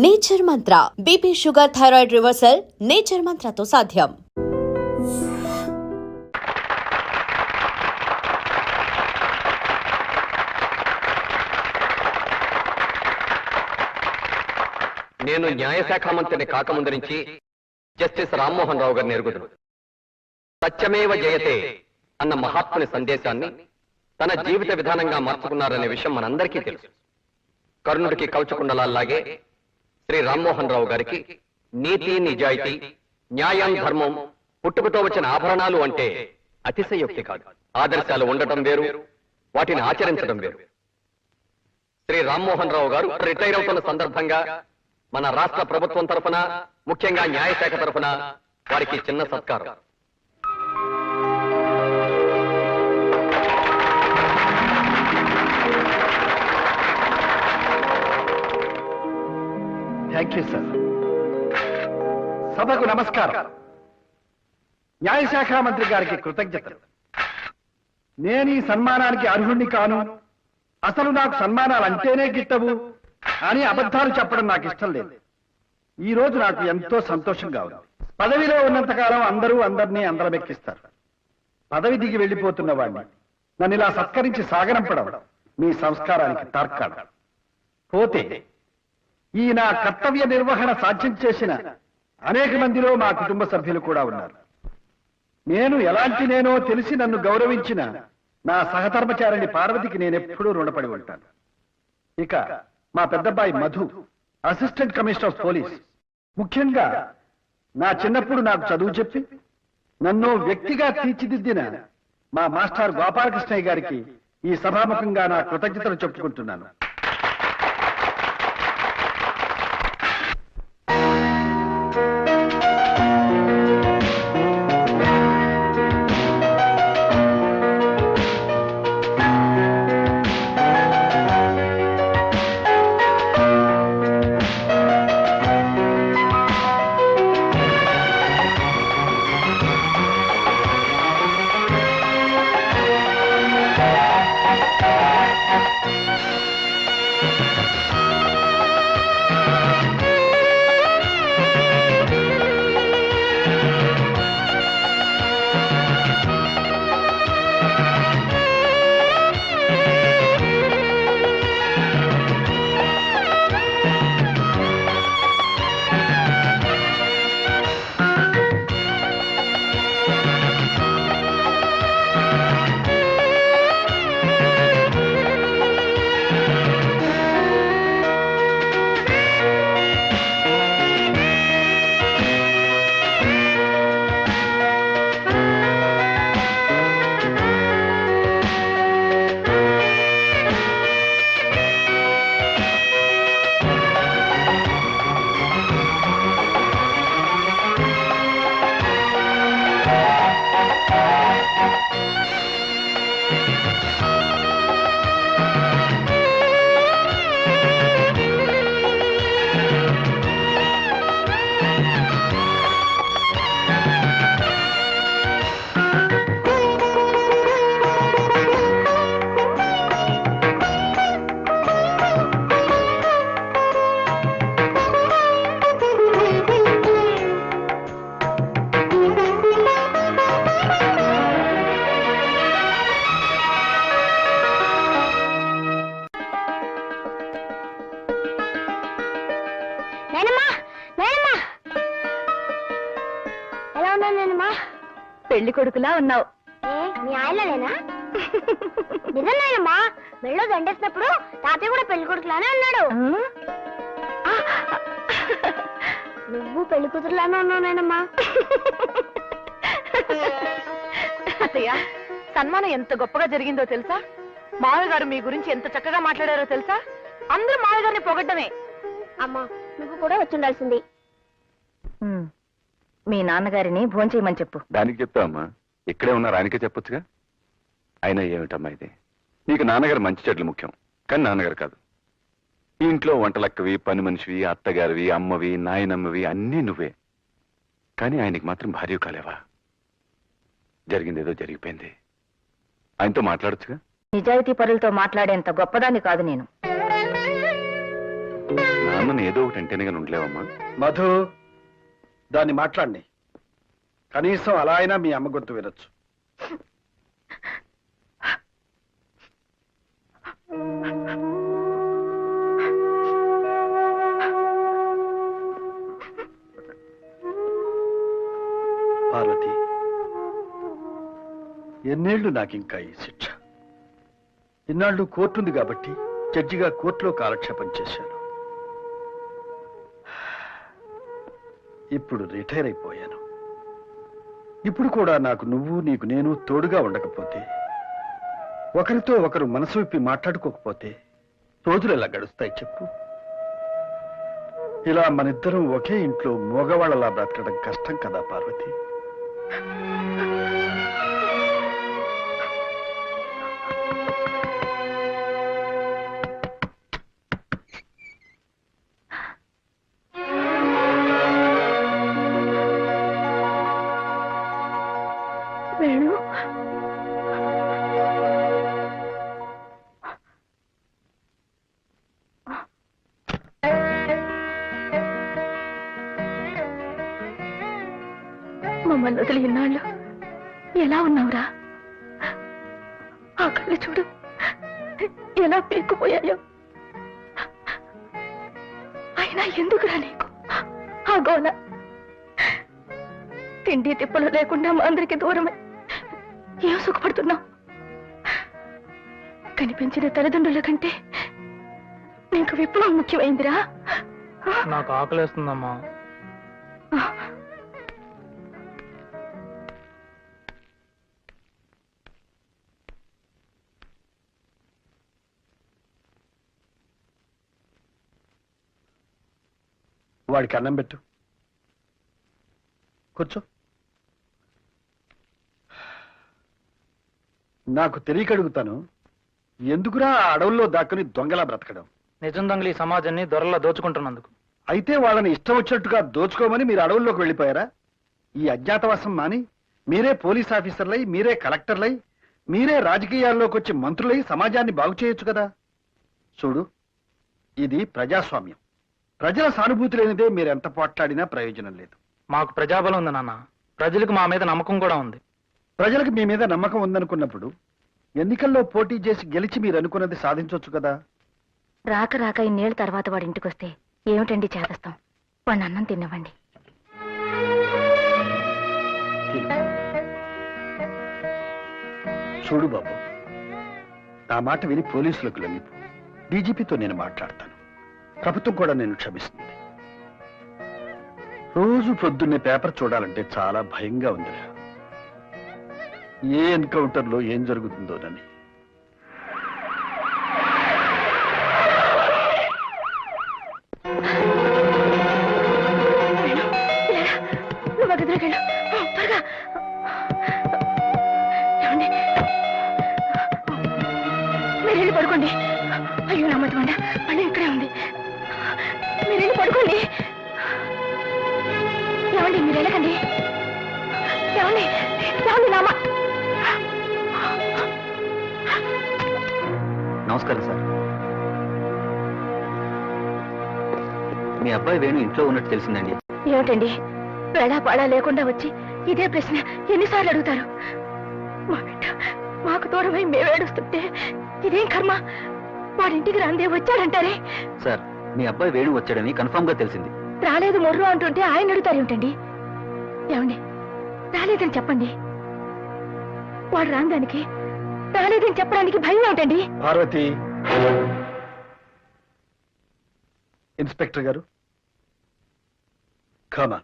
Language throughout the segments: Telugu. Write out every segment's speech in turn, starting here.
Nature Mantra BP sugar thyroid reversal nature మంత్రతో సాధ్యం. నేను న్యాయశాఖ మంత్రిని కాకముందు నుంచి జస్టిస్ రామ్మోహన్ రావు గారిని ఎరుగుదును. సత్యమేవ జయతే అన్న మహాత్ముని సందేశాన్ని తన జీవిత విధానంగా మార్చుకున్నారనే విషయం మనందరికీ తెలుసు. కర్ణుడికి కవచకుండలాగే శ్రీ రామ్మోహన్ రావు గారికి నీతి, నిజాయితీ, న్యాయం, ధర్మం పుట్టుకతో వచ్చిన ఆభరణాలు అంటే అతిశయోక్తి కాదు. ఆదర్శాలు ఉండటం వేరు, వాటిని ఆచరించడం వేరు. శ్రీ రామ్మోహన్ రావు గారు రిటైర్ అవుతున్న సందర్భంగా మన రాష్ట్ర ప్రభుత్వం తరఫున, ముఖ్యంగా న్యాయశాఖ తరఫున వారికి చిన్న సత్కారం. Thank you sir. సభకు నమస్కారం. న్యాయశాఖ మంత్రి గారికి కృతజ్ఞతలు. నేను ఈ సన్మానానికి అర్హుణ్ణి కాను, అసలు నాకు సన్మానాలు అంటేనే గిట్టవు అని అబద్ధాలు చెప్పడం నాకు ఇష్టం లేదు. ఈ రోజు నాకు ఎంతో సంతోషంగా ఉంది. పదవిలో ఉన్నంతకాలం అందరూ అందరినీ అందరమెక్కిస్తారు. పదవి దిగి వెళ్లిపోతున్న వాడిని నన్ను ఇలా సత్కరించి సాగనంపడం మీ సంస్కారానికి తార్కాణం. పోతే ఈ నా కర్తవ్య నిర్వహణ సాధ్యం చేసిన అనేక మందిలో మా కుటుంబ సభ్యులు కూడా ఉన్నారు. నేను ఎలాంటినేనో తెలిసి నన్ను గౌరవించిన నా సహధర్మచారిణి పార్వతికి నేనెప్పుడూ రుణపడి ఉంటాను. ఇక మా పెద్దబ్బాయి Madhu, assistant commissioner of police, ముఖ్యంగా నా చిన్నప్పుడు నాకు చదువు చెప్పి నన్ను వ్యక్తిగా తీర్చిదిద్దిన మా మాస్టర్ గోపాలకృష్ణయ్య గారికి ఈ సభాముఖంగా నా కృతజ్ఞతలు చెప్పుకుంటున్నాను. పెళ్లి కొడుకులా ఉన్నావు. మీ ఆయనలేనా? నిజమేనమ్మా. మెళ్ళో దండేసినప్పుడు తాతయ్య కూడా పెళ్లి కొడుకులానే అన్నాడు. నువ్వు పెళ్లి కూతురులానే ఉన్నావునేనమ్మా. అత్తయ్య, సన్మానం ఎంత గొప్పగా జరిగిందో తెలుసా? మావయ్య గారు మీ గురించి ఎంత చక్కగా మాట్లాడారో తెలుసా? అందరూ మావయ్య గారిని పొగడ్డమే. అమ్మా, నువ్వు కూడా వచ్చి ఉండాల్సింది. మీ నాన్నగారిని భోంచేయమని చెప్పు. దానికి చెప్తావమ్మా, ఇక్కడే ఉన్నారు, ఆయనకే చెప్పొచ్చుగా. అయినా ఏమిటమ్మా ఇది, నీకు నాన్నగారు మంచి చెడ్లు ముఖ్యం, కానీ నాన్నగారు కాదు. ఈ ఇంట్లో వంటలక్కవి, పని మనిషివి, అత్తగారివి, అమ్మవి, నాయనమ్మవి అన్నీ నువ్వే. కానీ ఆయనకి మాత్రం భార్య కాలేవా? జరిగిందేదో జరిగిపోయింది, ఆయనతో మాట్లాడొచ్చుగా. నిజాయితీ పరులతో మాట్లాడేంత గొప్పదాన్ని కాదు నేను. నాన్నని ఏదో ఒకటి అంటేనే కానీ ఉండలేవమ్మా. మధు, దాన్ని మాట్లాడి కనీసం అలా అయినా మీ అమ్మ గొంతు వినొచ్చు. పార్వతి, ఎన్నేళ్లు నాకింకా ఈ శిక్ష? ఇన్నాళ్ళు కోర్టు ఉంది కాబట్టి జడ్జిగా కోర్టులో కాలక్షేపం చేశాను. ఇప్పుడు రిటైర్ అయిపోయాను. ఇప్పుడు కూడా నాకు నువ్వు, నీకు నేను తోడుగా ఉండకపోతే, ఒకరితో ఒకరు మనసు విప్పి మాట్లాడుకోకపోతే రోజులు ఎలా గడుస్తాయి చెప్పు? ఇలా మనిద్దరం ఒకే ఇంట్లో మోగవాళ్ళలా బ్రతకడం కష్టం కదా పార్వతి? వేణు, మమ్మల్ని వదిలి ఇన్నాళ్ళు ఎలా ఉన్నావురా? ఆ కళ్ళు చూడు ఎలా పీక్కుపోయాయో. అయినా ఎందుకురా నీకు ఆ గోల? తిండి తిప్పలు లేకుండా మా అందరికి దూరమే ఏం సుఖపడుతున్నావు? కనిపించిన తల్లిదండ్రుల కంటే నీకు విప్లవం ముఖ్యమైందిరా. నాకు ఆకలేస్తుందమ్మా. వాడికి అన్నం పెట్టు, కూర్చో. నాకు తెలియక అడుగుతాను, ఎందుకురా ఆ అడవుల్లో దాక్కుని దొంగలా బ్రతకడం? నిజం దొంగలు ఈ సమాజాన్ని దొరలా దోచుకుంటున్నందుకు. అయితే వాళ్ళని ఇష్టం వచ్చినట్టుగా దోచుకోమని మీరు అడవుల్లోకి వెళ్ళిపోయారా? ఈ అజ్ఞాతవాసం మాని మీరే పోలీస్ ఆఫీసర్లై, మీరే కలెక్టర్లై, మీరే రాజకీయాల్లోకి వచ్చి మంత్రులై సమాజాన్ని బాగు చేయొచ్చు కదా. చూడు, ఇది ప్రజాస్వామ్యం. ప్రజల సానుభూతి లేనిదే మీరెంత పోట్లాడినా ప్రయోజనం లేదు. మాకు ప్రజాబలం ఉంది నాన్న. ప్రజలకు మా మీద నమ్మకం కూడా ఉంది. ప్రజలకు మీ మీద నమ్మకం ఉందనుకున్నప్పుడు ఎన్నికల్లో పోటీ చేసి గెలిచి మీరు అనుకున్నది సాధించవచ్చు కదా. రాక రాక ఇన్నేళ్ళ తర్వాత వాడి ఇంటికి వస్తే ఏమిటండి చేదస్తాం? వాడిని అన్నం తినవండి. చూడు బాబు, నా మాట విని పోలీసులకు లొంగిపో. డీజీపీతో నేను మాట్లాడతాను. ప్రభుత్వం కూడా నేను క్షమిస్తుంది. రోజు పొద్దున్నే పేపర్ చూడాలంటే చాలా భయంగా ఉందిరా. ఏ ఎన్కౌంటర్లో ఏం జరుగుతుందోనని. నువ్వు గదిలోకెళ్ళు త్వరగా. ఏమండి, మీరు వెళ్ళి పడుకోండి. అయ్యో నా మధ్య మళ్ళీ ఇక్కడే ఉంది. మీరు వెళ్ళి పడుకోండి. ఏమండి, మీరు వెళ్ళకండి. ఏమండి, ఏమండి నామ. నమస్కారం సార్. మీ అబ్బాయి వేణు ఇంట్లో ఉన్నట్టు తెలిసిందండి. ఏమిటండి వేళా పాడా లేకుండా వచ్చి ఇదే ప్రశ్న ఎన్నిసార్లు అడుగుతారు? మా బిడ్డ మాకు దూరమై మేమేడుస్తుంటే ఇదేం కర్మ? వాడింటికి రాందే వచ్చాడంటారే. సార్, మీ అబ్బాయి వేణు వచ్చాడని కన్ఫర్మ్ గా తెలిసింది. రాలేదు మొర్రు అంటుంటే ఆయన అడుగుతారు ఏమిటండి? ఏమండి, రాలేదని చెప్పండి. వాడు రాందానికి రాలేదని చెప్పడానికి భయం ఏమిటండి? పార్వతి, ఇన్స్పెక్టర్ గారు, కమా.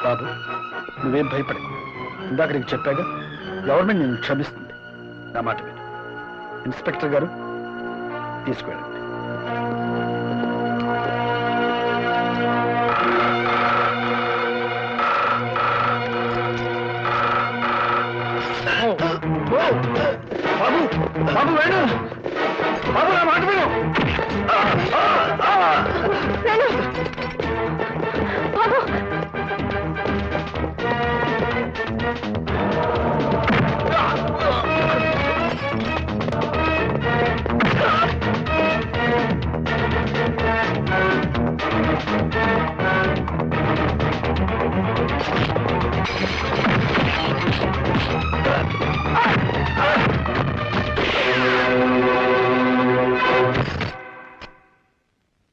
బాబు, నువ్వేం భయపడకు. ఇందాక నీకు చెప్పాగా, గవర్నమెంట్ నేను క్షమిస్తుంది. నా మాట విను. ఇన్స్పెక్టర్ గారు, తీసుకువెళ్ళండి. బాబు, బాబు వేణు, బాబు నా మాట విను. బాబు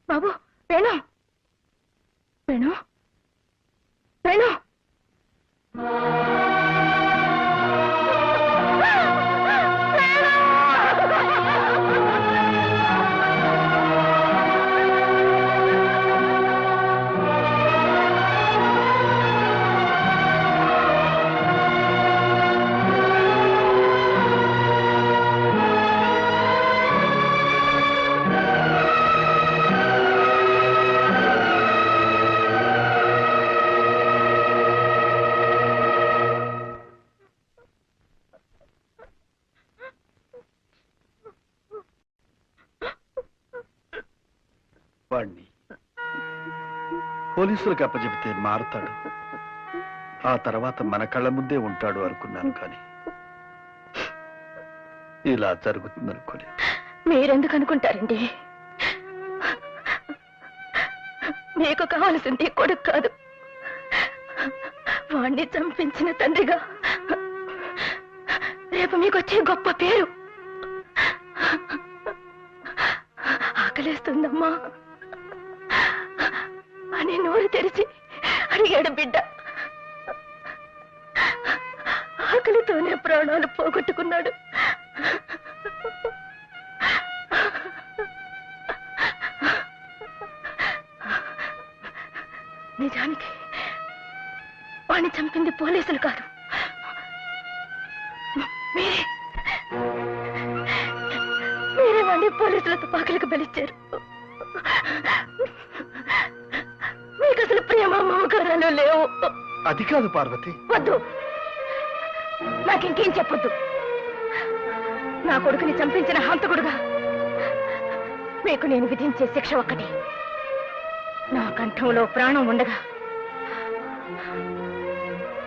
బాబు వేణు వేణు వేణు వాణ్ణి పోలీసులకు అప్పచెబితే మారతాడు, ఆ తర్వాత మన కళ్ళ ముందే ఉంటాడు అనుకున్నాను, కానీ ఇలా జరుగుతుందనుకోలేదు. మీరెందుకు అనుకుంటారండి? మీకు కావలసింది కొడుకు కాదు, వాణ్ణి చంపించిన తండ్రిగా రేపు మీకు వచ్చే గొప్ప పేరు. ఆకలేస్తుందమ్మా అని నోరు తెరిచి అడిగాడు బిడ్డ. ఆకలితోనే ప్రాణాలు పోగొట్టుకున్నాడు. నిజానికి వాణ్ణి చంపింది పోలీసులు కాదు, మీరే వాణ్ణి పోలీసుల తుపాకులకు బలిచ్చారు. మీకు అసలు ప్రేమ మమకారాలు లేవు. అది కాదు పార్వతి. వద్దు, నాకింకేం చెప్పొద్దు. నా కొడుకుని చంపించిన హంతకుడుగా మీకు నేను విధించే శిక్ష ఒక్కటి. నా కంఠంలో ప్రాణం ఉండగా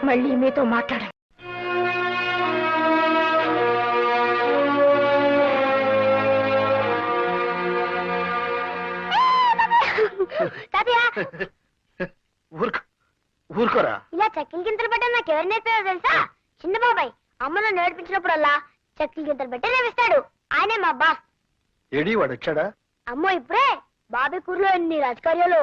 మళ్ళీ మీతో మాట్లాడాను. ఊరుకోరా. ఇలా చక్కిల గింతలు పెట్టడం నాకు ఎవరు నేర్పారో తెలుసా? చిన్న బాబాయ్ అమ్మను నేర్పించినప్పుడల్లా చక్కిల గింతలు పెట్టి నేర్పిస్తాడు. ఆయనే మా బాస్. ఏడి వాడు వచ్చాడా? అమ్మో ఇప్పుడే బాబాయ్ కూరలో ఎన్ని రాజకార్యాలు.